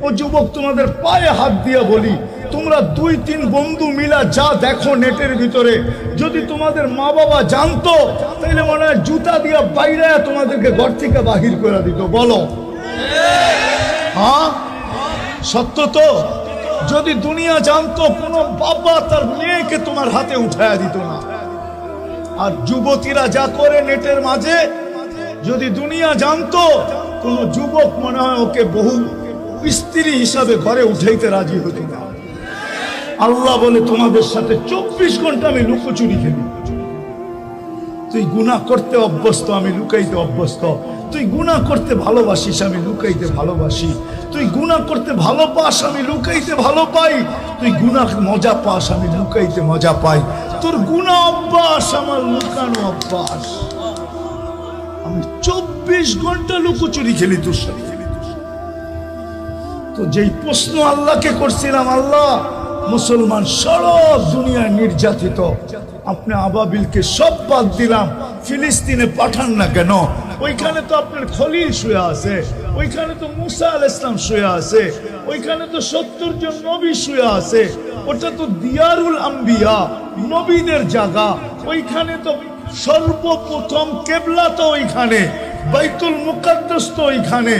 ও যুবক, তোমাদের পায়ে হাত দিয়ে বলি, তোমরা 2-3 বন্ধু মিলা যা দেখো নেটের ভিতরে, যদি তোমাদের মা বাবা জানতো তাহলে মনে হয় জুতা দিয়ে বাইরে তোমাদেরকে ঘর থেকে বাহির করে দিত। বলো হ্যাঁ, সত্য তো? যদি দুনিয়া জানতো, কোনো বাবা তার মেয়েকে তোমার হাতে উঠায়া দিত না। আর যুবতীরা যা করে নেটের মাঝে, যদি দুনিয়া জানতো, কোন যুবক মনে হয় ওকে বহু স্ত্রী হিসাবে ঘরে উঠাইতে রাজি হতো না। আল্লাহ বলে, তোমাদের সাথে 24 ঘন্টা আমি লুকোচুরি খেলি। তুই গুনাহ করতে অভ্যস্ত, আমি লুকাইতে অভ্যস্ত। তুই গুনাহ করতে ভালোবাসিস, আমি লুকাইতে ভালোবাসি। তুই গুনাহ করতে ভালো পাস, আমি লুকাইতে ভালো পাই। তুই গুনাহ মজা পাস, আমি লুকাইতে মজা পাই। তোর গুনাহ অভ্যাস, আমার লুকানো অভ্যাস। আমি 24 ঘন্টা লুকোচুরি খেলি তোর সাথে। তো যেই প্রশ্ন আল্লাহকে করছিলাম, আল্লাহ মুসলমান সারা দুনিয়ায় নির্যাতিত, আপনি আবাবিলকে সব বাদ দিলাম, ফিলিস্তিনে পাঠান না কেন? ওইখানে তো আপনার খলিল শুয়ে আছে, ওইখানে তো মুসা আলাইহিস সালাম শুয়ে আছে, ওইখানে তো 70 জন নবী শুয়ে আছে। ওটা তো দিয়ারুল আম্বিয়া, নবীদের জায়গা। ওইখানে তো সর্বপ্রথম কেবলা তো ওইখানে, বাইতুল মুকাদ্দাস তো ওইখানে।